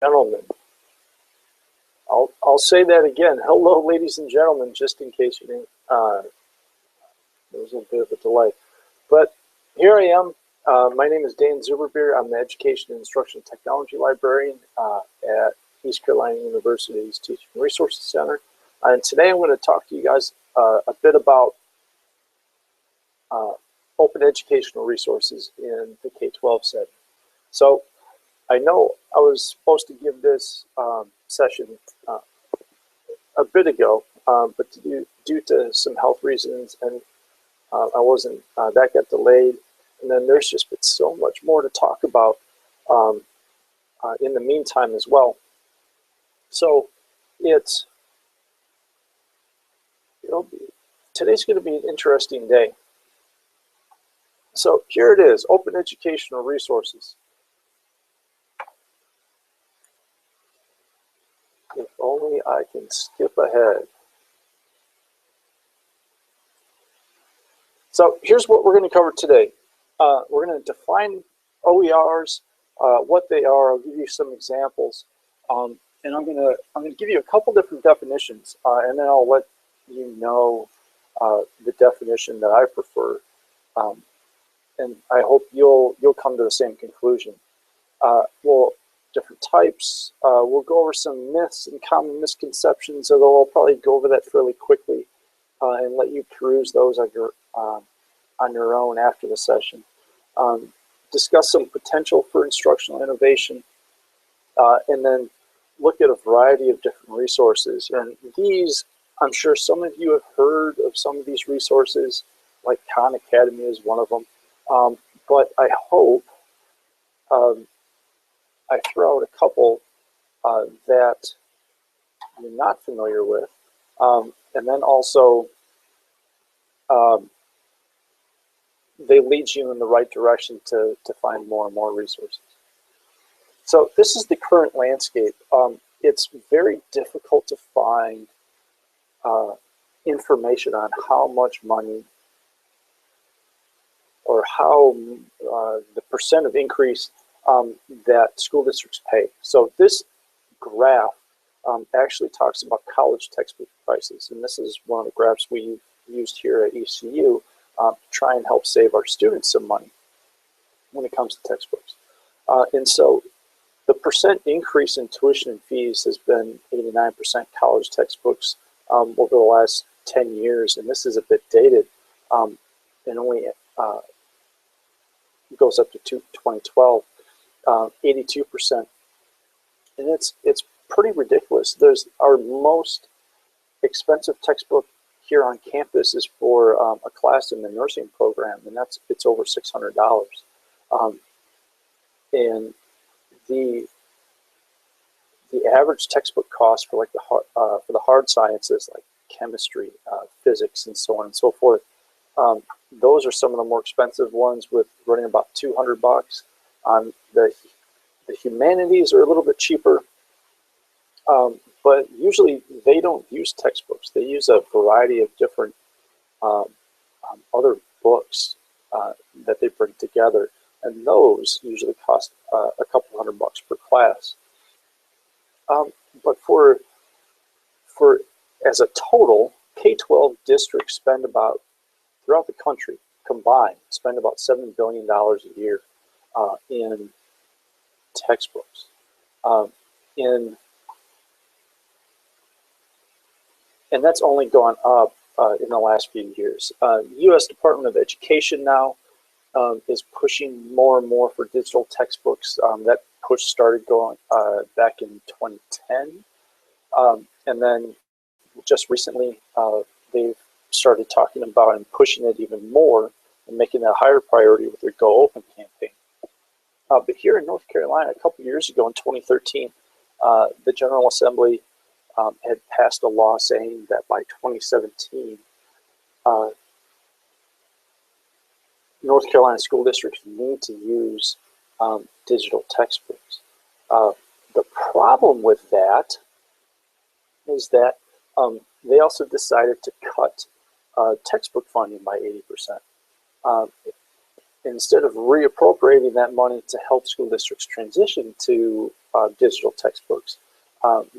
Gentlemen, I'll say that again. Hello, ladies and gentlemen, just in case you didn't, there was a bit of a delay. But here I am. My name is Dan Zuberbeer. I'm the Education and Instruction Technology Librarian at East Carolina University's Teaching Resources Center. And today I'm going to talk to you guys a bit about open educational resources in the K12 setting. So I know I was supposed to give this session a bit ago, but due to some health reasons, and I wasn't, that got delayed. And then there's just been so much more to talk about in the meantime as well. So today's going to be an interesting day. So here it is, open educational resources. If only I can skip ahead. So here's what we're going to cover today. We're going to define OERs, what they are. I'll give you some examples, and I'm going to give you a couple different definitions, and then I'll let you know the definition that I prefer, and I hope you'll come to the same conclusion. Well, different types. We'll go over some myths and common misconceptions, although I'll probably go over that fairly quickly and let you peruse those on your own after the session. Discuss some potential for instructional innovation, and then look at a variety of different resources. And these, I'm sure some of you have heard of some of these resources, like Khan Academy is one of them. But I hope I throw out a couple that you're not familiar with, and then also they lead you in the right direction to find more and more resources. So this is the current landscape. It's very difficult to find information on how much money or how the percent of increase that school districts pay. So this graph actually talks about college textbook prices, and this is one of the graphs we used here at ECU to try and help save our students some money when it comes to textbooks. And so the percent increase in tuition and fees has been 89% college textbooks over the last 10 years, and this is a bit dated, and only goes up to 2012, 82%. And it's pretty ridiculous. There's our most expensive textbook here on campus is for a class in the nursing program, and it's over $600. And the average textbook cost for like for the hard sciences like chemistry, physics, and so on and so forth, those are some of the more expensive ones, with running about $200. The humanities are a little bit cheaper, but usually they don't use textbooks. They use a variety of different other books that they bring together, and those usually cost a couple $100 per class. But for as a total, K12 districts spend about, throughout the country combined, spend about $7 billion a year in textbooks. And that's only gone up in the last few years. U.S. Department of Education now is pushing more and more for digital textbooks. That push started going back in 2010. And then just recently, they've started talking about and pushing it even more and making that a higher priority with their Go Open campaign. But here in North Carolina, a couple years ago in 2013, the General Assembly had passed a law saying that by 2017, North Carolina school districts need to use digital textbooks. The problem with that is that they also decided to cut textbook funding by 80%. Instead of reappropriating that money to help school districts transition to digital textbooks.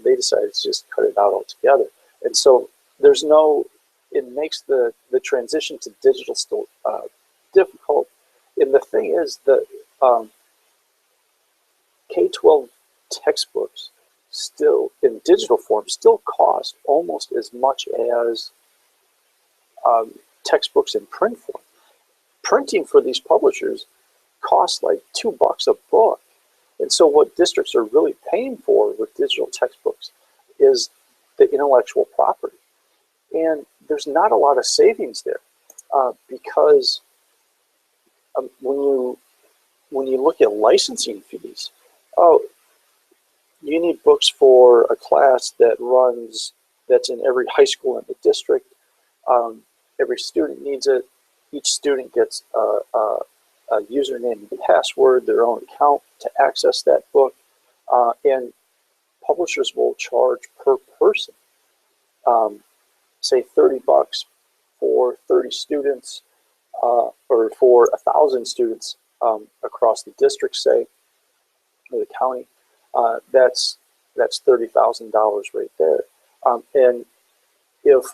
They decided to just cut it out altogether. And so there's no, it makes the transition to digital still difficult. And the thing is that K12 textbooks still in digital form still cost almost as much as textbooks in print form. Printing for these publishers costs like $2 a book. And so what districts are really paying for with digital textbooks is the intellectual property. And there's not a lot of savings there because when you look at licensing fees, oh, you need books for a class that's in every high school in the district. Every student needs it. Each student gets a username and password, their own account to access that book. And publishers will charge per person, say $30 for 30 students or for 1,000 students across the district, say, or the county. That's $30,000 right there. And if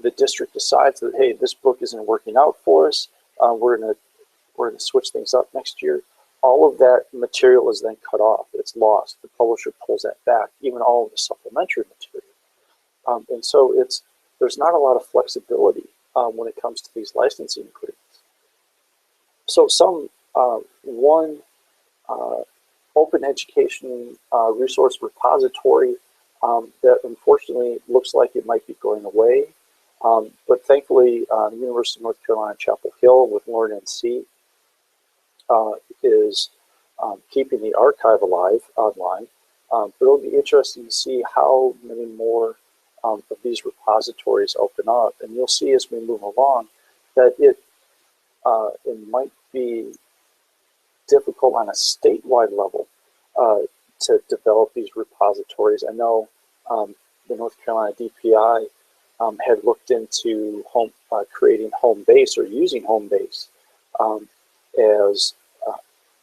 the district decides that, hey, this book isn't working out for us, we're gonna switch things up next year, all of that material is then cut off. It's lost. The publisher pulls that back, even all of the supplementary material. And so there's not a lot of flexibility when it comes to these licensing agreements. So one open education resource repository that unfortunately looks like it might be going away. But thankfully, the University of North Carolina, Chapel Hill with LearnNC is keeping the archive alive online. But it'll be interesting to see how many more of these repositories open up. And you'll see as we move along that it might be difficult on a statewide level to develop these repositories. I know the North Carolina DPI had looked into creating home base or using home base as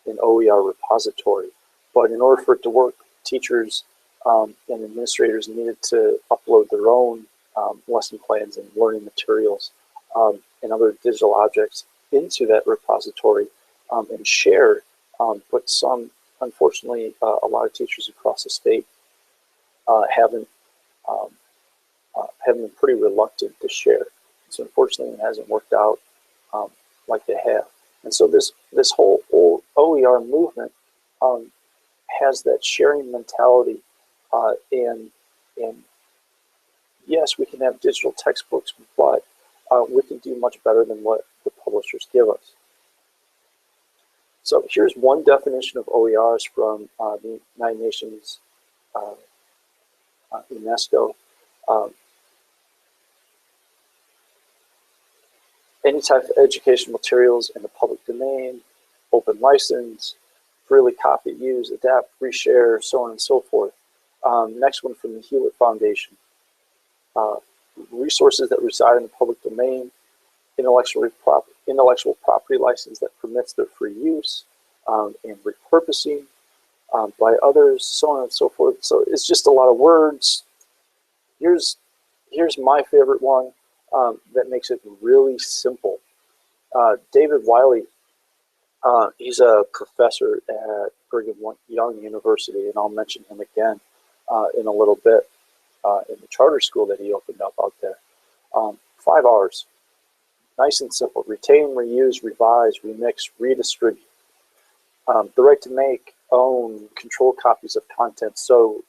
an OER repository. But in order for it to work, teachers and administrators needed to upload their own lesson plans and learning materials and other digital objects into that repository and share. But unfortunately, a lot of teachers across the state have been pretty reluctant to share. So unfortunately, it hasn't worked out like they have. And so this whole OER movement has that sharing mentality, and yes, we can have digital textbooks, but we can do much better than what the publishers give us. So here's one definition of OERs from the United Nations UNESCO. Any type of educational materials in the public domain, open license, freely copy, use, adapt, reshare, so on and so forth. Next one from the Hewlett Foundation. Resources that reside in the public domain, intellectual property license that permits their free use and repurposing by others, so on and so forth. So it's just a lot of words. Here's my favorite one that makes it really simple. David Wiley, he's a professor at Brigham Young University, and I'll mention him again in a little bit in the charter school that he opened up out there. 5 R's. Nice and simple. Retain, reuse, revise, remix, redistribute. The right to make, own, control copies of content. So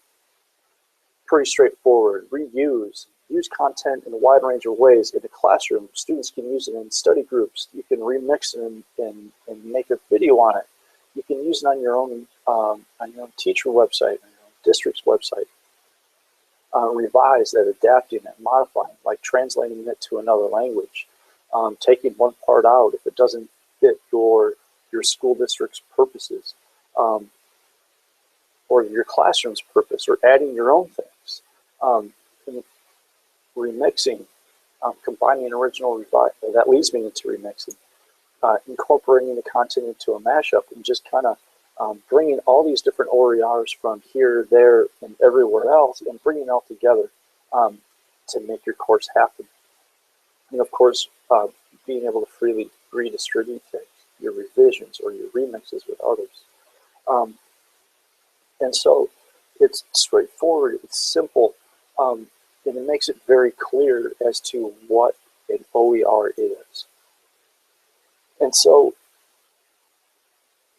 pretty straightforward. Reuse. Use content in a wide range of ways. In the classroom, students can use it in study groups. You can remix it and make a video on it. You can use it on your own teacher website, on your own district's website. Revise, that adapting it, modifying, like translating it to another language. Taking one part out if it doesn't fit your school district's purposes, or your classroom's purpose, or adding your own things. Remixing, combining original revise. That leads me into remixing, incorporating the content into a mashup and just kind of bringing all these different OERs from here, there, and everywhere else, and bringing it all together to make your course happen. And of course, being able to freely redistribute things, your revisions or your remixes with others. And so it's straightforward, it's simple, and it makes it very clear as to what an OER is. And so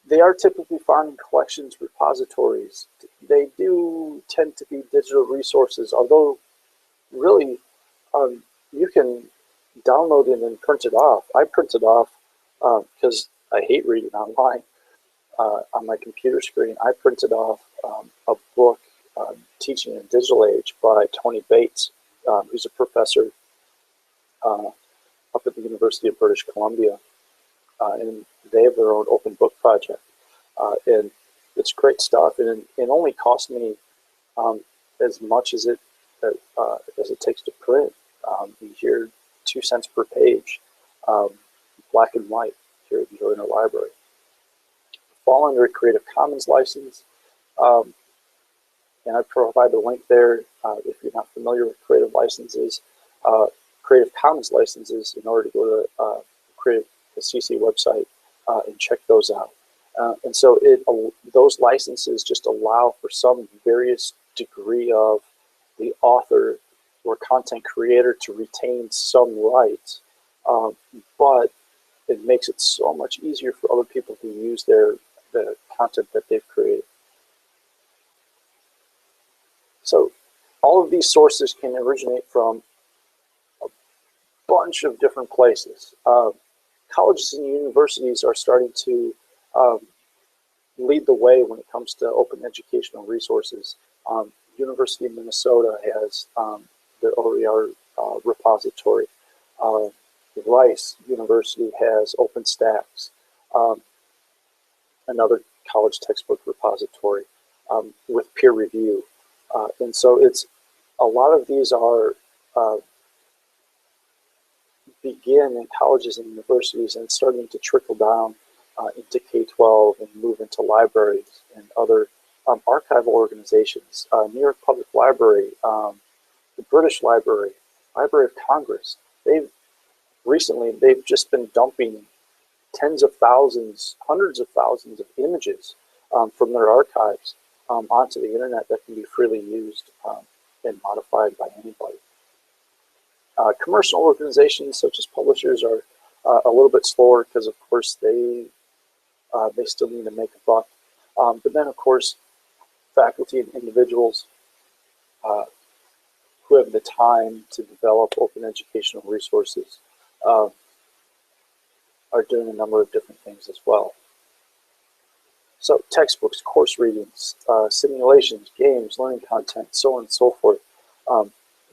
they are typically found in collections, repositories. They do tend to be digital resources, although really you can download it and print it off. I print it off because I hate reading online on my computer screen. I printed off a book, Teaching in a Digital Age by Tony Bates, who's a professor up at the University of British Columbia. And they have their own open book project. And it's great stuff. And it only cost me as much as it takes to print. You hear 2 cents per page, black and white here at the Joiner Library. Fall under a Creative Commons license. And I provide the link there if you're not familiar with Creative licenses. Creative Commons licenses, in order to go to the CC website and check those out. And so those licenses just allow for some various degree of the author or content creator to retain some rights, but it makes it so much easier for other people to use the content that they've created. So all of these sources can originate from a bunch of different places. Colleges and universities are starting to lead the way when it comes to open educational resources. University of Minnesota has their OER repository. Rice University has OpenStax, another college textbook repository with peer review. And so a lot of these are begin in colleges and universities and starting to trickle down into K12 and move into libraries and other archival organizations. New York Public Library, the British Library, Library of Congress, they've just been dumping tens of thousands, hundreds of thousands of images from their archives onto the internet that can be freely used and modified by anybody. Commercial organizations such as publishers are a little bit slower because, of course, they still need to make a buck. But then, of course, faculty and individuals who have the time to develop open educational resources are doing a number of different things as well. So textbooks, course readings, simulations, games, learning content, so on and so forth.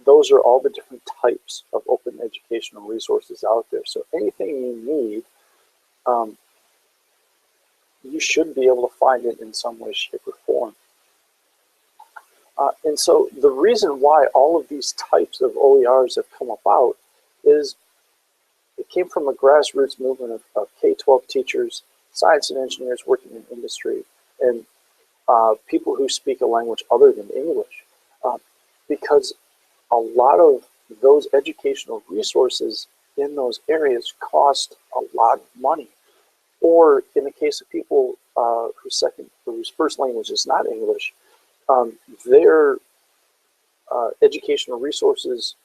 Those are all the different types of open educational resources out there. So anything you need, you should be able to find it in some way, shape, or form. And so the reason why all of these types of OERs have come about is it came from a grassroots movement of K12 teachers, science and engineers working in industry, and people who speak a language other than English. Because a lot of those educational resources in those areas cost a lot of money. Or in the case of people whose first language is not English, their educational resources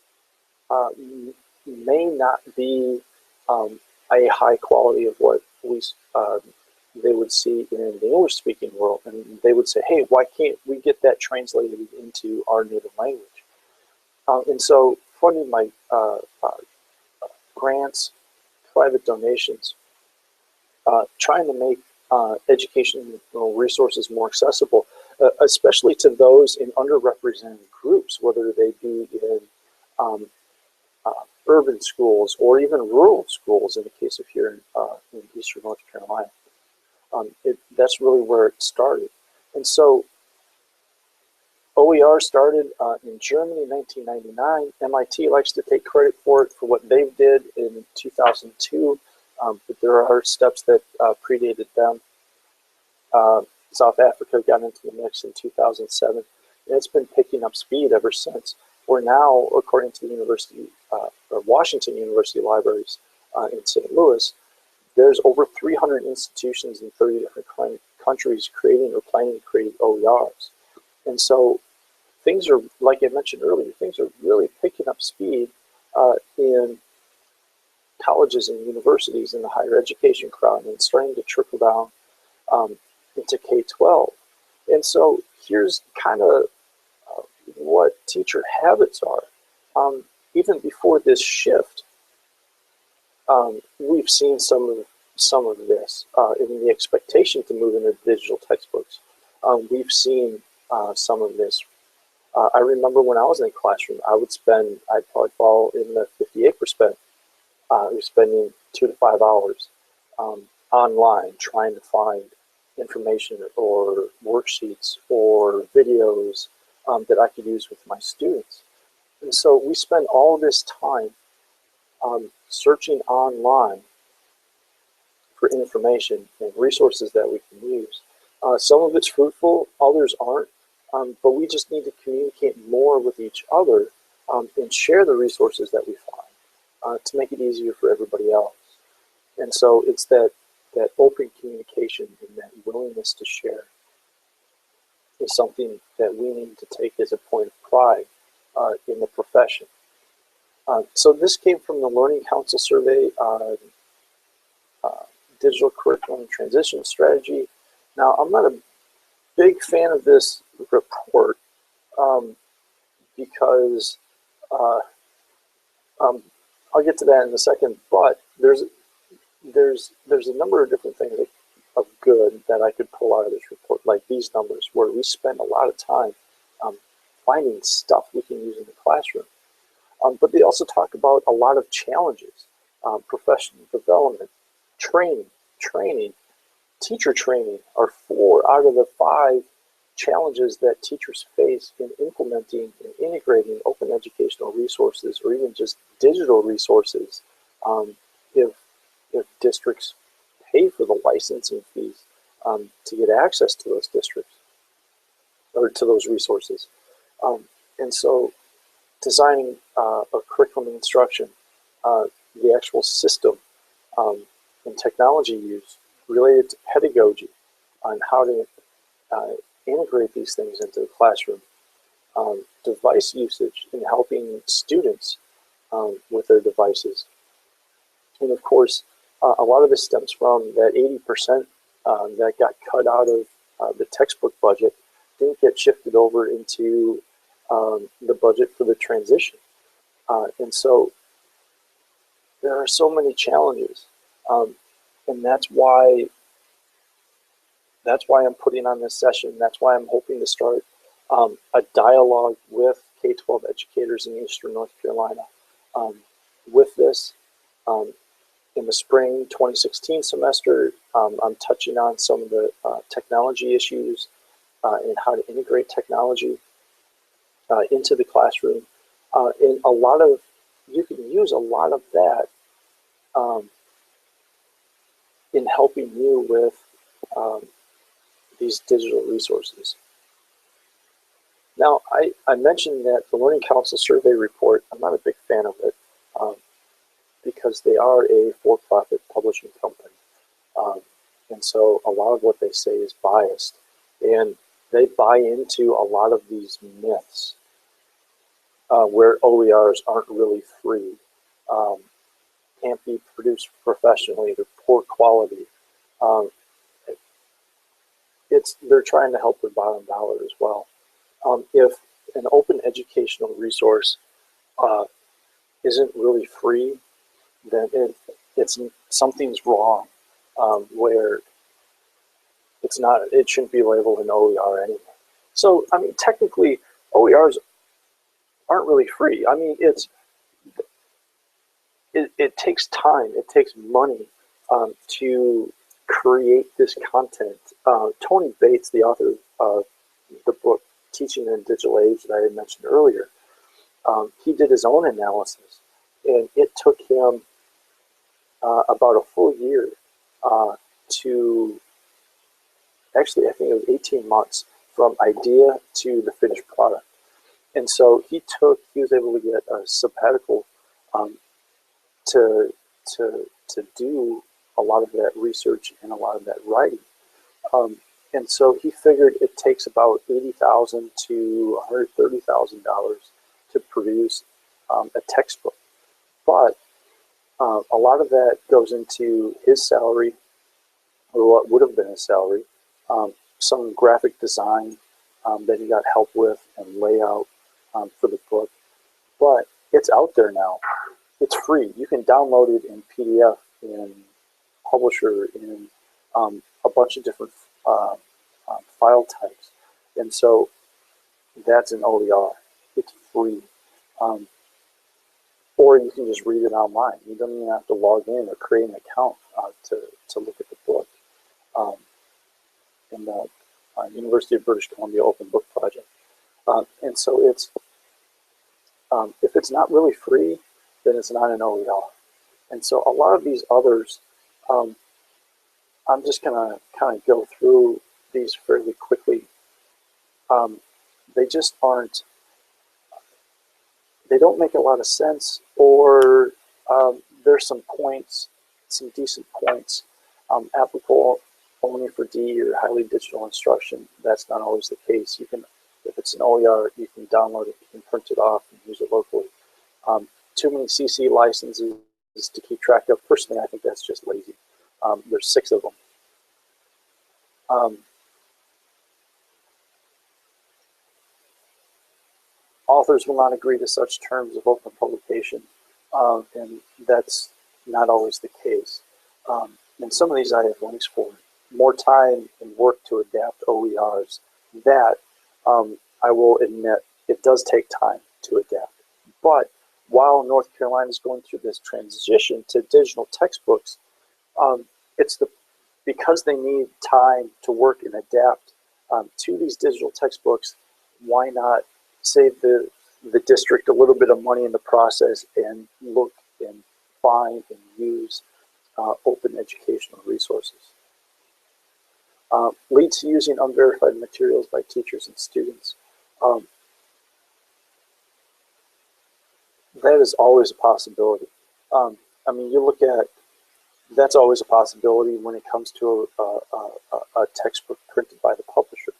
may not be a high quality of what they would see in the English-speaking world. And they would say, hey, why can't we get that translated into our native language? And so funding by grants, private donations, trying to make educational resources more accessible, especially to those in underrepresented groups, whether they be in urban schools or even rural schools in the case of here in Eastern North Carolina. That's really where it started. And so OER started in Germany in 1999. MIT likes to take credit for it for what they did in 2002, but there are steps that predated them. South Africa got into the mix in 2007, and it's been picking up speed ever since. We're now, according to the University or Washington University Libraries in St. Louis, there's over 300 institutions in 30 different countries creating or planning to create OERs. And so things are, like I mentioned earlier, things are really picking up speed in colleges and universities in the higher education crowd, and it's starting to trickle down into K12. And so here's kind of what teacher habits are. Even before this shift, we've seen some of this in the expectation to move into digital textbooks. We've seen some of this. I remember when I was in the classroom, I'd probably fall in the 58%. We're spending 2 to 5 hours online trying to find information or worksheets or videos that I could use with my students. And so we spend all this time searching online for information and resources that we can use. Some of it's fruitful, others aren't, but we just need to communicate more with each other and share the resources that we find to make it easier for everybody else. And so it's that open communication and that willingness to share is something that we need to take as a point of pride in the profession. So this came from the Learning Council survey on digital curriculum and transition strategy. Now, I'm not a big fan of this report because I'll get to that in a second, but there's a number of different things of good that I could pull out of this report, like these numbers, where we spend a lot of time finding stuff we can use in the classroom. But they also talk about a lot of challenges, professional development, training, teacher training are 4 out of the 5 challenges that teachers face in implementing and integrating open educational resources or even just digital resources if districts pay for the licensing fees to get access to those districts or to those resources. And so designing a curriculum instruction, the actual system and technology use related to pedagogy on how to integrate these things into the classroom, device usage in helping students with their devices. And of course, a lot of this stems from that 80% that got cut out of the textbook budget didn't get shifted over into the budget for the transition. And so there are so many challenges. And that's why I'm putting on this session. That's why I'm hoping to start a dialogue with K-12 educators in Eastern North Carolina. With this, in the spring 2016 semester, I'm touching on some of the technology issues and how to integrate technology into the classroom. And you can use a lot of that in helping you with these digital resources. Now, I mentioned that the Learning Council survey report, I'm not a big fan of it because they are a for-profit publishing company. And so a lot of what they say is biased. And they buy into a lot of these myths where OERs aren't really free, can't be produced professionally, they're poor quality. They're trying to help their bottom dollar as well. If an open educational resource isn't really free, then something's wrong where it shouldn't be labeled an OER anyway. So, I mean, technically, OERs aren't really free. I mean, it takes time, it takes money to create this content. Tony Bates, the author of the book Teaching in a Digital Age that I had mentioned earlier, he did his own analysis, and it took him about a full year to actually, I think it was 18 months from idea to the finished product. And so he was able to get a sabbatical um, to, to do a lot of that research and a lot of that writing. Um, and so he figured it takes about $80,000 to $130,000 to produce a textbook. But a lot of that goes into his salary, or what would have been his salary, some graphic design that he got help with, and layout for the book. But it's out there now. It's free. You can download it in PDF, in Publisher, in a bunch of different file types. And so that's an OER. It's free. Um, or you can just read it online. You don't even have to log in or create an account to look at the book. In the University of British Columbia Open Book Project. And so it's, if it's not really free, then it's not an OER. And so a lot of these others, I'm just going to kind of go through these fairly quickly. They just aren't, they don't make a lot of sense, or there's some points, some decent points, applicable only for D or highly digital instruction. That's not always the case. You can, if it's an OER, you can download it, you can print it off and use it locally. Too many CC licenses to keep track of. Personally, I think that's just lazy. There's 6 of them. Authors will not agree to such terms of open publication, and that's not always the case. And some of these I have links for. More time and work to adapt OERs. That, I will admit, it does take time to adapt. But while North Carolina is going through this transition to digital textbooks, because they need time to work and adapt to these digital textbooks, why not save the district a little bit of money in the process and look and find and use open educational resources. Leads to using unverified materials by teachers and students. That is always a possibility. I mean, you look at, that's always a possibility when it comes to a textbook printed by the publisher.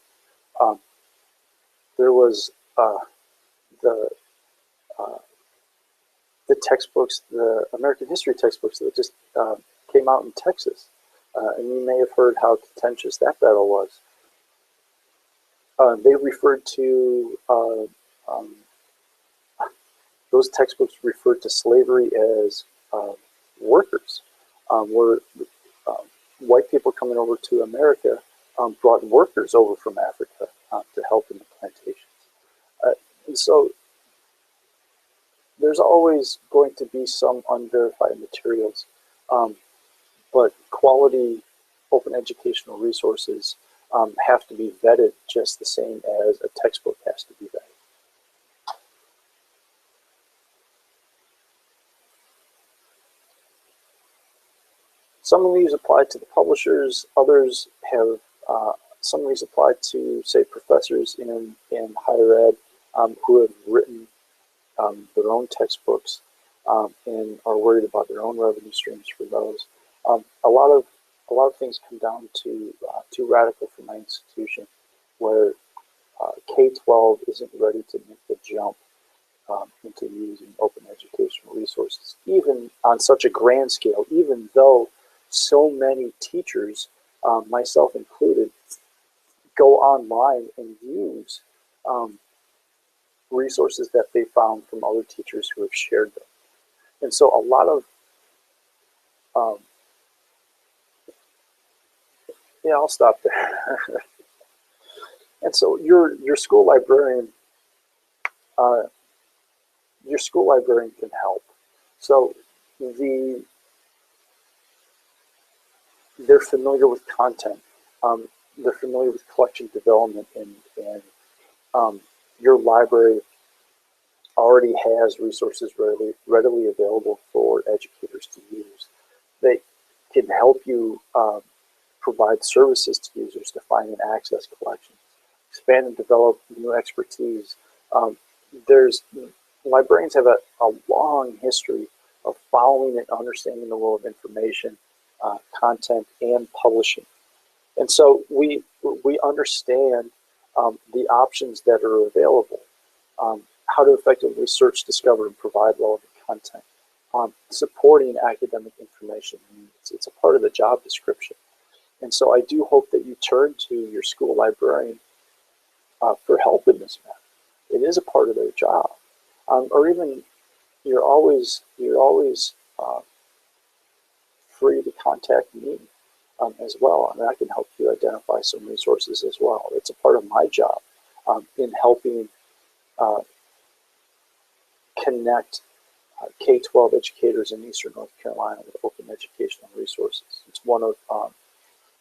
There was the textbooks, the American history textbooks that just came out in Texas. And you may have heard how contentious that battle was. They referred to, those textbooks referred to slavery as workers, where white people coming over to America brought workers over from Africa to help in the plantations. And so there's always going to be some unverified materials, but quality open educational resources have to be vetted just the same as a textbook has to be vetted. Some of these apply to the publishers, others have, some of these apply to, say, professors in higher ed who have written their own textbooks and are worried about their own revenue streams for those. A lot of things come down to too radical for my institution, where K12 isn't ready to make the jump into using open educational resources, even on such a grand scale, even though so many teachers, myself included, go online and use resources that they found from other teachers who have shared them. And so a lot of, yeah, I'll stop there. And so your school librarian can help. So they're familiar with content. They're familiar with collection development, and your library already has resources readily available for educators to use. They can help you provide services to users to find and access collections, expand and develop new expertise. There's Librarians have a long history of following and understanding the world of information, content, and publishing. And so we understand the options that are available, how to effectively search, discover, and provide relevant content, supporting academic information. It's a part of the job description. And so I do hope that you turn to your school librarian for help in this matter. It is a part of their job. Or even you're always free to contact me as well, and I can help you identify some resources as well. It's a part of my job in helping connect K12 educators in Eastern North Carolina with open educational resources. It's one of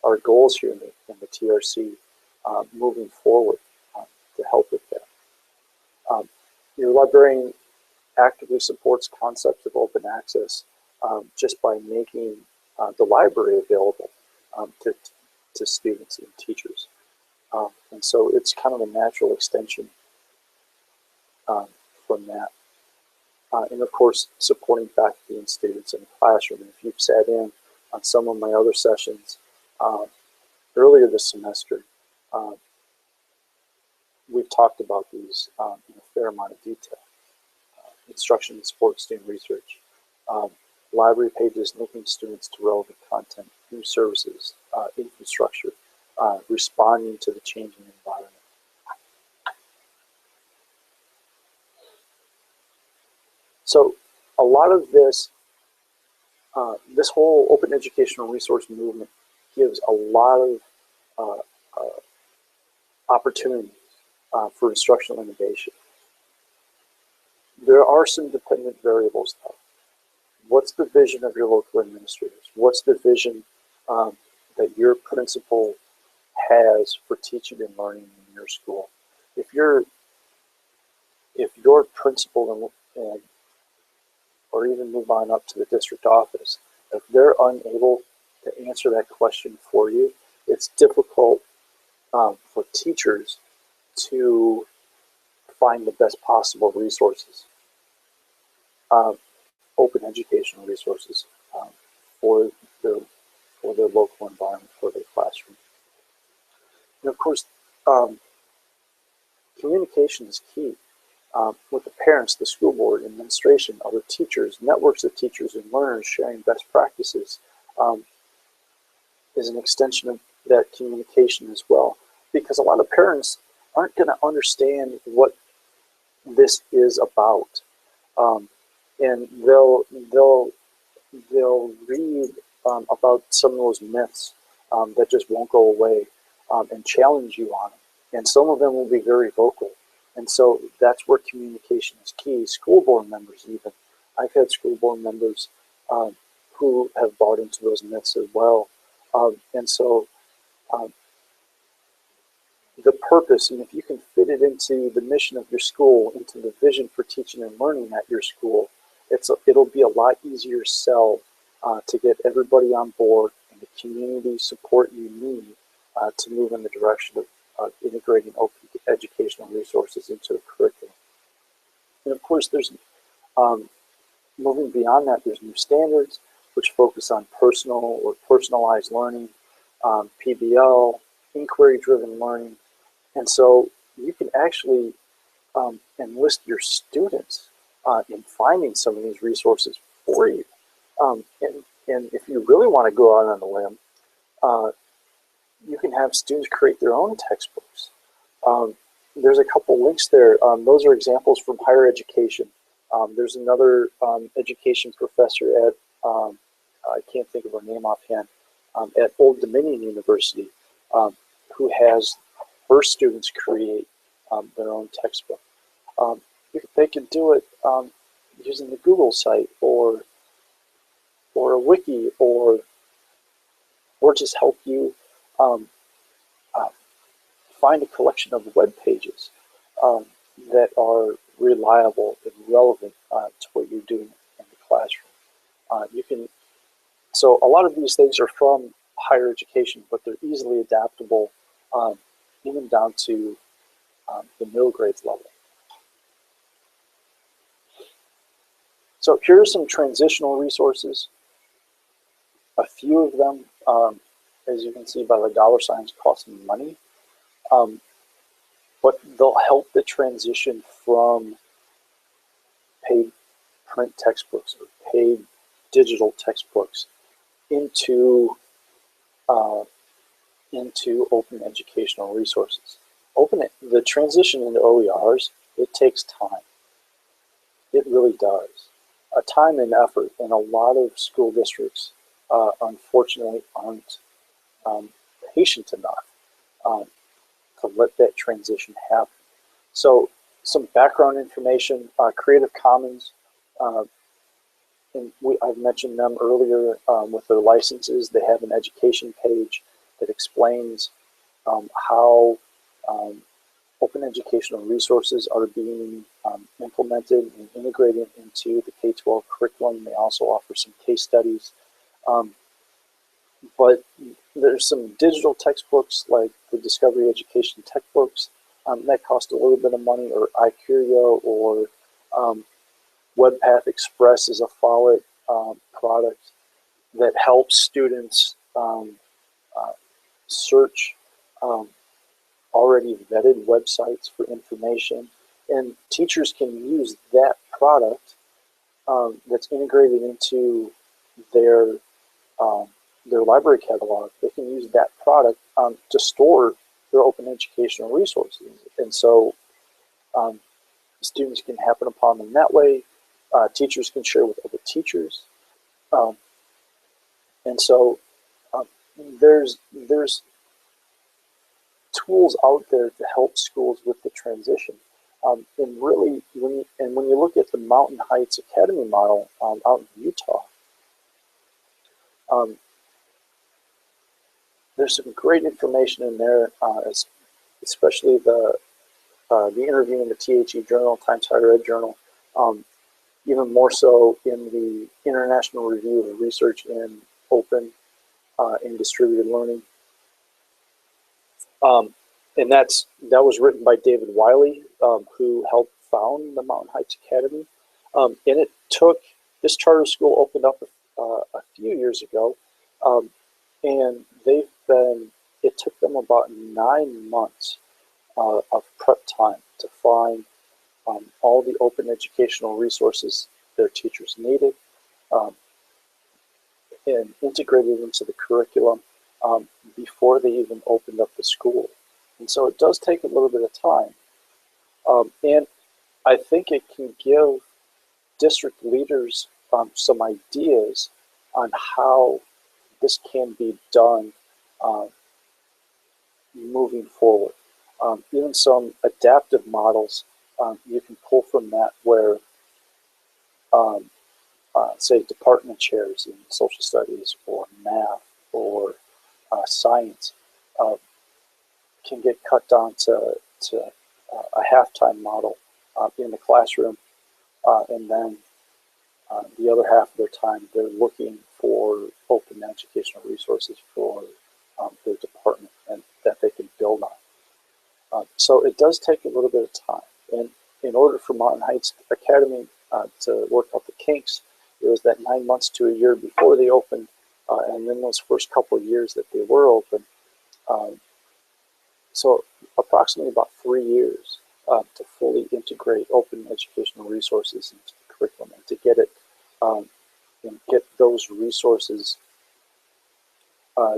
our goals here in the TRC moving forward to help with that. Your librarian actively supports concepts of open access just by making the library available to students and teachers. And so it's kind of a natural extension from that. And of course, supporting faculty and students in the classroom. And if you've sat in on some of my other sessions earlier this semester, we've talked about these in a fair amount of detail. Instruction and support student research, library pages linking students to relevant content, new services, infrastructure, responding to the changing environment. So a lot of this, this whole open educational resource movement gives a lot of opportunities for instructional innovation. There are some dependent variables though. What's the vision of your local administrators? What's the vision that your principal has for teaching and learning in your school? If your principal and or even move on up to the district office, if they're unable to answer that question for you, it's difficult for teachers to find the best possible resources, open educational resources for their local environment, for their classroom. And of course, communication is key. With the parents, the school board, administration, other teachers, networks of teachers and learners sharing best practices is an extension of that communication as well. Because a lot of parents aren't going to understand what this is about, and they'll read about some of those myths that just won't go away and challenge you on them. And some of them will be very vocal. And so that's where communication is key. School board members even. I've had school board members who have bought into those myths as well. And so the purpose, and if you can fit it into the mission of your school, into the vision for teaching and learning at your school, it'll be a lot easier sell to get everybody on board and the community support you need to move in the direction of integrating open educational resources into the curriculum. And of course, there's moving beyond that, there's new standards which focus on personal or personalized learning, PBL, inquiry-driven learning. And so you can actually enlist your students in finding some of these resources for you. And if you really want to go out on a limb, you can have students create their own textbooks. There's a couple links there. Those are examples from higher education. There's another education professor at, I can't think of her name offhand, at Old Dominion University, who has her students create their own textbook. They can do it using the Google site or a wiki, or just help you find a collection of web pages that are reliable and relevant to what you're doing in the classroom. So a lot of these things are from higher education, but they're easily adaptable, even down to the middle grades level. So here are some transitional resources. A few of them, as you can see by the dollar signs, cost money, but they'll help the transition from paid print textbooks or paid digital textbooks into open educational resources. The transition into OERs, it takes time. It really does. Time and effort, and a lot of school districts, unfortunately, aren't patient enough to let that transition happen. So some background information, Creative Commons, and I've mentioned them earlier with their licenses. They have an education page that explains how open educational resources are being implemented and integrated into the K12 curriculum. They also offer some case studies. But there's some digital textbooks like the Discovery Education textbooks that cost a little bit of money, or iCurio, or WebPath Express is a Follett product that helps students search already vetted websites for information, and teachers can use that product that's integrated into their library catalog. They can use that product to store their open educational resources, and so students can happen upon them that way. Teachers can share with other teachers, and so there's tools out there to help schools with the transition. And really, when you look at the Mountain Heights Academy model out in Utah, there's some great information in there, especially the interview in the THE Journal, Times Higher Ed Journal, even more so in the International Review of Research in Open and Distributed Learning. And that was written by David Wiley, who helped found the Mountain Heights Academy. And this charter school opened up a few years ago, and it took them about 9 months of prep time to find all the open educational resources their teachers needed, and integrated into the curriculum before they even opened up the school. And so it does take a little bit of time. And I think it can give district leaders some ideas on how this can be done moving forward. Even some adaptive models you can pull from that, where say department chairs in social studies or math or science can get cut down to a half-time model in the classroom, and then the other half of their time they're looking for open educational resources for their department and that they can build on. So it does take a little bit of time, and in order for Mountain Heights Academy to work out the kinks, it was that 9 months to a year before they opened, and then those first couple of years that they were open. So approximately about 3 years to fully integrate open educational resources into the curriculum, and to get it and get those resources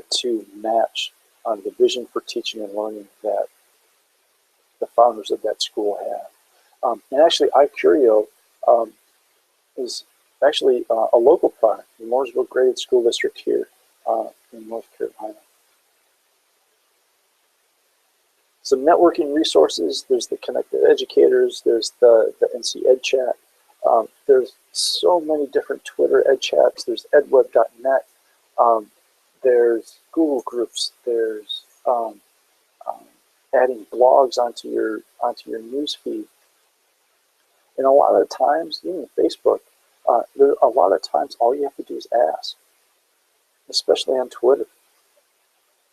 to match the vision for teaching and learning that the founders of that school have. And actually, iCurio is actually a local product, the Mooresville Graded School District here in North Carolina. Some networking resources, there's the Connected Educators, there's the NC Ed Chat, there's so many different Twitter Ed Chats, there's edweb.net, there's Google Groups, there's adding blogs onto your news feed. And a lot of times, even Facebook, a lot of times all you have to do is ask, especially on Twitter.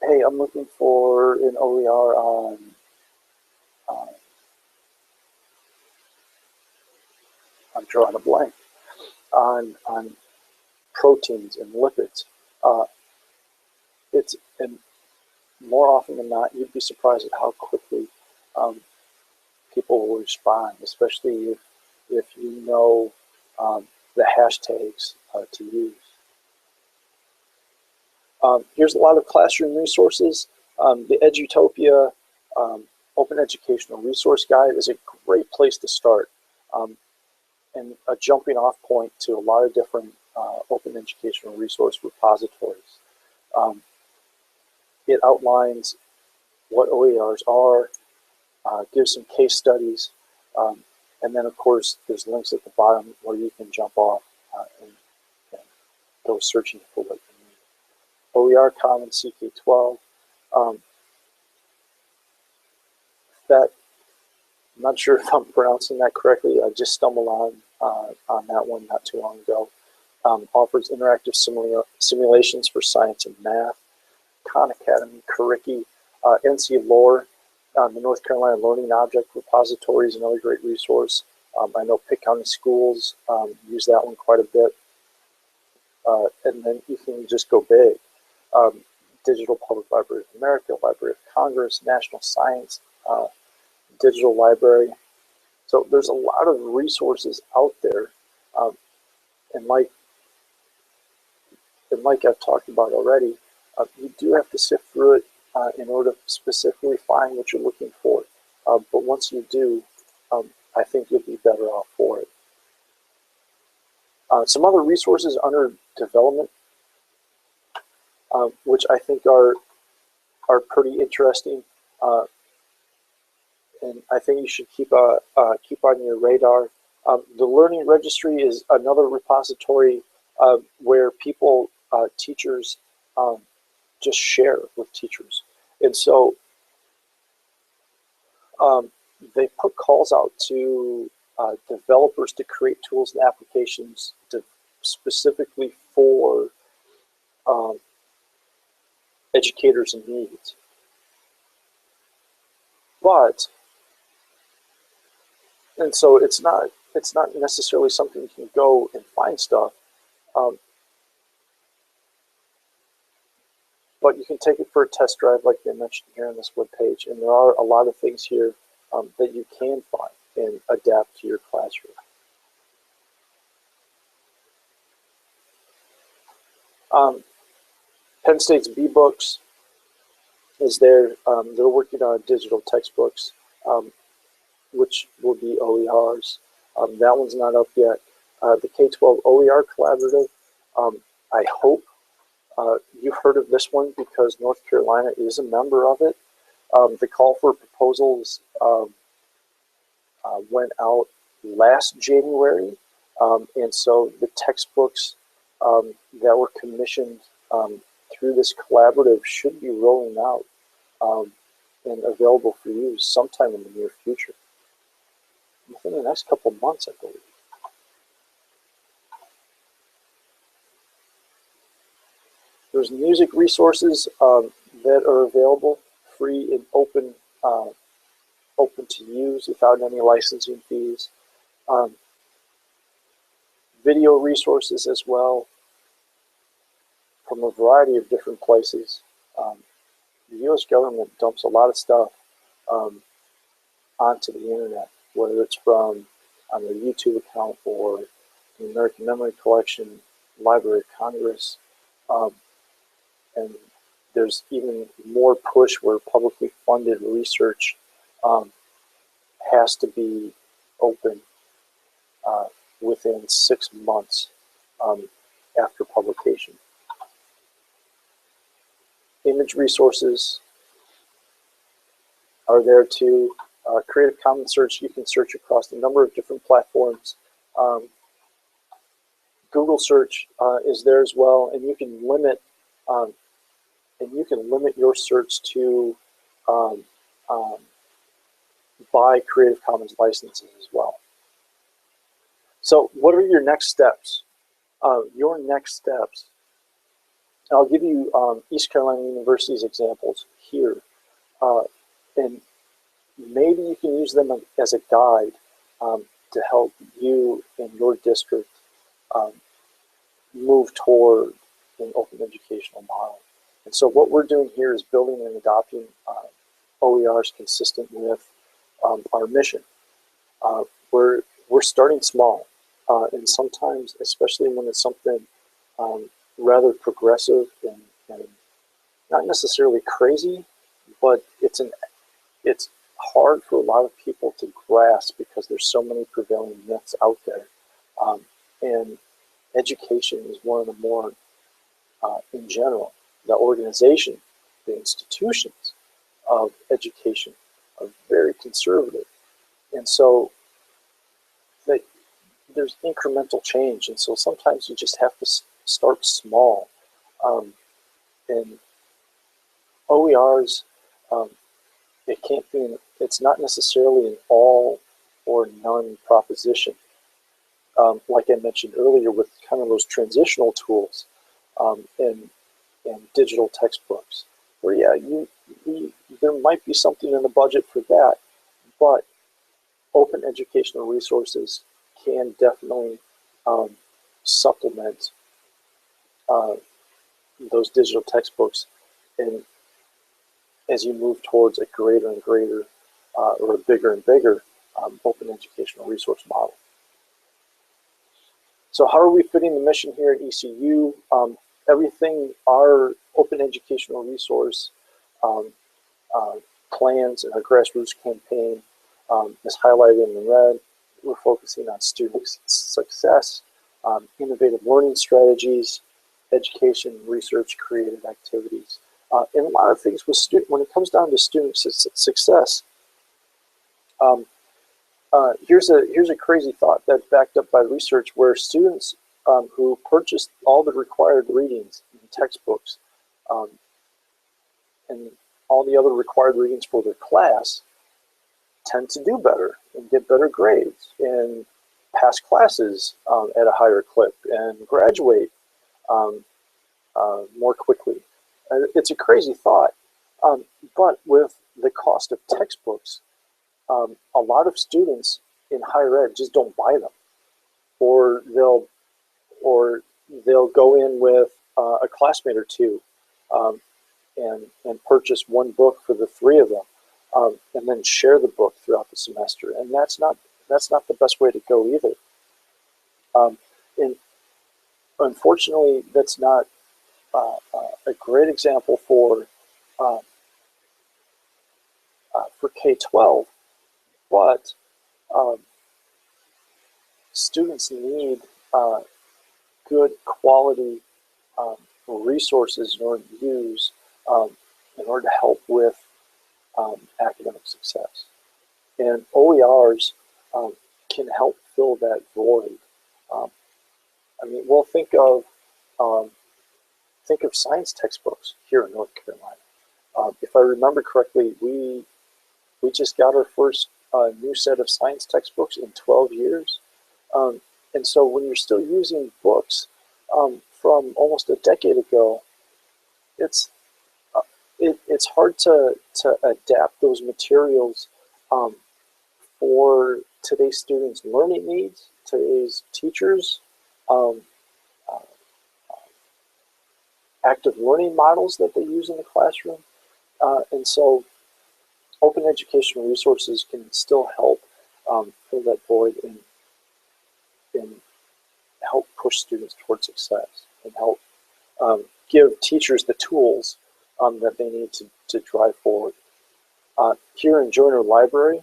hey, I'm looking for an OER on uh, I'm drawing a blank on proteins and lipids. Uh, it's and more often than not, you'd be surprised at how quickly um, people will respond, especially if you know the hashtags to use. Here's a lot of classroom resources. The Edutopia Open Educational Resource Guide is a great place to start um, and a jumping off point to a lot of different open educational resource repositories. Um, it outlines what OERs are, gives some case studies, um, and then of course there's links at the bottom where you can jump off and go searching for what you need. OER Commons CK12. Um, that I'm not sure if I'm pronouncing that correctly. I just stumbled on that one not too long ago. Offers interactive simulations for science and math. Khan Academy, Curriki, NC Lore, the North Carolina Learning Object Repository is another great resource. I know Pitt County Schools use that one quite a bit. And then you can just go big. Digital Public Library of America, Library of Congress, National Science, Digital Library. So there's a lot of resources out there. Um, and like I've talked about already, you do have to sift through it in order to specifically find what you're looking for. But once you do, I think you'll be better off for it. Some other resources under development, which I think are pretty interesting, and I think you should keep on your radar. The Learning Registry is another repository where people, teachers, just share with teachers, and so they put calls out to developers to create tools and applications specifically for um, educators in needs. But and so it's not necessarily something you can go and find stuff, um, but you can take it for a test drive, like they mentioned here on this webpage. And there are a lot of things here that you can find and adapt to your classroom. Penn State's B-Books is there. They're working on digital textbooks, which will be OERs. That one's not up yet. The K12 OER Collaborative, I hope you've heard of this one because North Carolina is a member of it. The call for proposals went out last January, and so the textbooks that were commissioned through this collaborative should be rolling out and available for use sometime in the near future. Within the next couple of months, I believe. There's music resources that are available, free and open to use without any licensing fees. Video resources as well from a variety of different places. The U.S. government dumps a lot of stuff onto the internet, whether it's from on their YouTube account or the American Memory Collection, Library of Congress, and there's even more push where publicly funded research has to be open within 6 months after publication. Image resources are there too. Creative Commons search, you can search across a number of different platforms. Google search is there as well, and you can limit your search to buy Creative Commons licenses as well. So what are your next steps? Your next steps I'll give you East Carolina University's examples here, and maybe you can use them as a guide to help you in your district um, move toward an open educational model. And so what we're doing here is building and adopting OERs consistent with our mission. Uh, we're starting small, and sometimes, especially when it's something rather progressive and not necessarily crazy, but it's hard for a lot of people to grasp because there's so many prevailing myths out there, and education is one of the more, in general, the organization, the institutions of education are very conservative, and so they, there's incremental change, and so sometimes you just have to start small. Um, and OERs, um, it can't be. It's not necessarily an all or none proposition. Like I mentioned earlier, with kind of those transitional tools and digital textbooks, where yeah, there might be something in the budget for that, but open educational resources can definitely um, supplement uh, those digital textbooks, and as you move towards a greater and greater or a bigger and bigger open educational resource model. So how are we fitting the mission here at ECU? Everything our open educational resource um, uh, plans and our grassroots campaign is highlighted in red. We're focusing on student success, innovative learning strategies, education, research, creative activities. And a lot of things with when it comes down to student success, um, here's a crazy thought that's backed up by research, where students who purchased all the required readings and textbooks and all the other required readings for their class tend to do better and get better grades and pass classes at a higher clip and graduate um, more quickly. It's a crazy thought, but with the cost of textbooks, a lot of students in higher ed just don't buy them, or they'll go in with a classmate or two um, and purchase one book for the three of them, and then share the book throughout the semester. And that's not the best way to go either. And unfortunately, that's not a great example uh, for K12, but um, students need good quality resources in order to use in order to help with academic success. And OERs can help fill that void. Um, I mean, well, um, think of science textbooks here in North Carolina. If I remember correctly, we just got our first new set of science textbooks in 12 years. And so when you're still using books from almost a decade ago, it's it's hard to adapt those materials um, for today's students' learning needs, today's teachers' um, uh, active learning models that they use in the classroom. And so open educational resources can still help fill that void and help push students towards success and help give teachers the tools that they need to drive forward. Here in Joyner Library,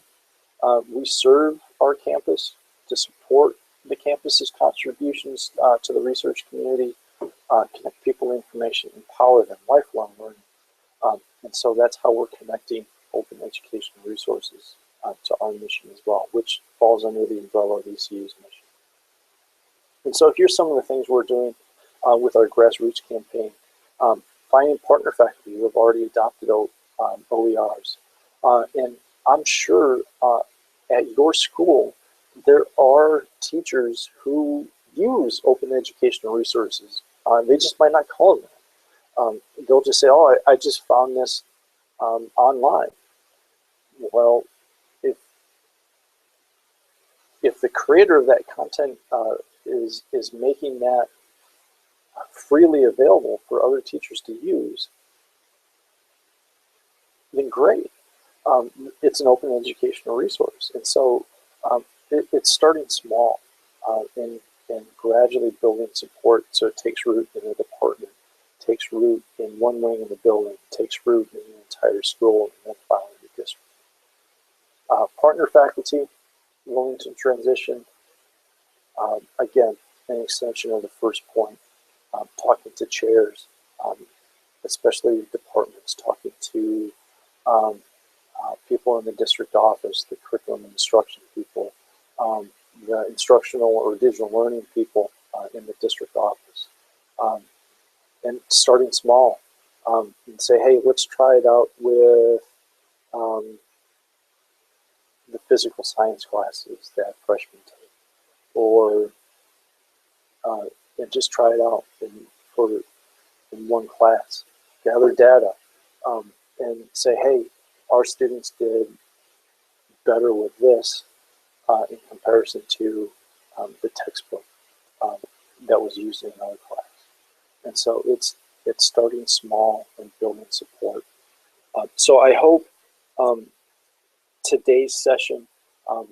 we serve our campus to support the campus's contributions to the research community, connect people to information, empower them, lifelong learning. And so that's how we're connecting open educational resources to our mission as well, which falls under the umbrella of ECU's mission. And so here's some of the things we're doing with our grassroots campaign. Finding partner faculty who have already adopted OERs. And I'm sure at your school, there are teachers who use open educational resources. They just might not call them that. They'll just say, oh, I just found this online. Well, if the creator of that content is making that freely available for other teachers to use, then great. It's an open educational resource. And so it's starting small and gradually building support so it takes root in the department, takes root in one wing of the building, takes root in the entire school, and then finally the district. Partner faculty willing to transition, again, an extension of the first point, talking to chairs, especially departments, talking to people in the district office, the curriculum and instruction people, the instructional or digital learning people in the district office. And starting small, and say, hey, let's try it out with the physical science classes that freshmen take, or and just try it out in one class, gather data, and say, hey, our students did better with this in comparison to the textbook that was used in another class. And so it's starting small and building support. So I hope today's session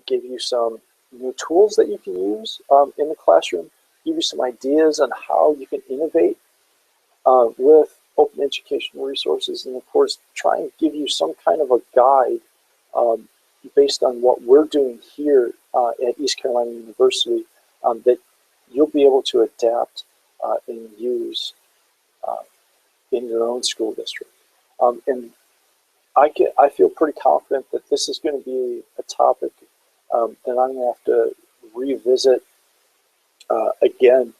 gave you some new tools that you can use in the classroom, give you some ideas on how you can innovate with open educational resources, and of course try and give you some kind of a guide based on what we're doing here at East Carolina University that you'll be able to adapt and use in your own school district. And I feel pretty confident that this is going to be a topic that I'm going to have to revisit again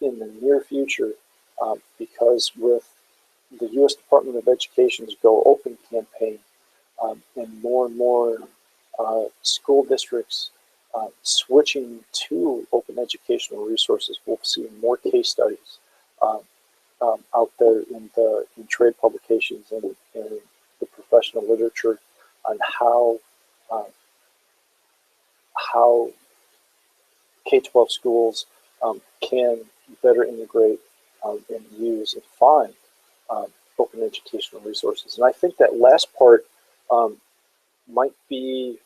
in the near future because with the U.S. Department of Education's Go Open campaign and more school districts switching to open educational resources, we'll see more case studies out there in trade publications and the professional literature on how K12 schools can better integrate and use and find open educational resources. And I think that last part might be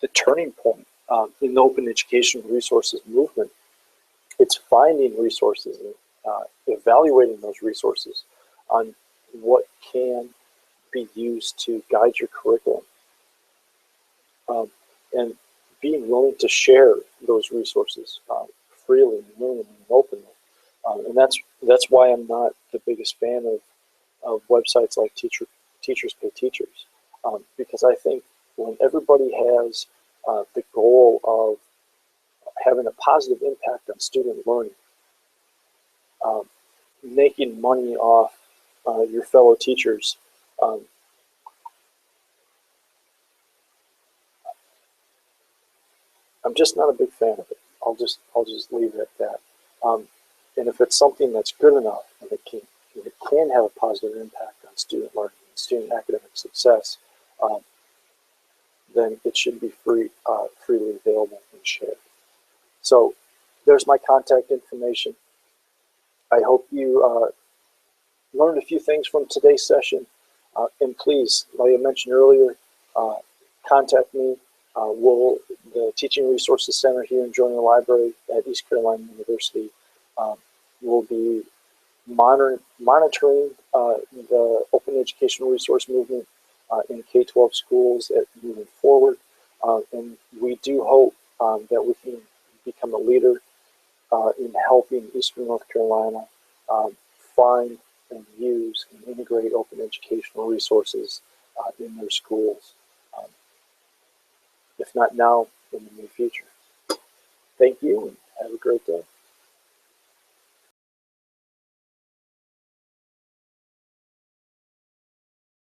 the turning point in the open educational resources movement. It's finding resources and evaluating those resources on what can be used to guide your curriculum, and being willing to share those resources freely and willingly and openly. And that's why I'm not the biggest fan of websites like Teachers Pay Teachers, because I think when everybody has the goal of having a positive impact on student learning, making money off your fellow teachers, I'm just not a big fan of it. I'll just leave it at that. And if it's something that's good enough and it can have a positive impact on student learning and student academic success, then it should be freely available and shared. So there's my contact information. I hope you learned a few things from today's session. And please, like I mentioned earlier, contact me. The Teaching Resources Center here in Joyner Library at East Carolina University will be monitoring the open educational resource movement in K-12 schools moving forward. And we do hope that we can become a leader in helping Eastern North Carolina find and use and integrate open educational resources in their schools, if not now, in the near future. Thank you and have a great day.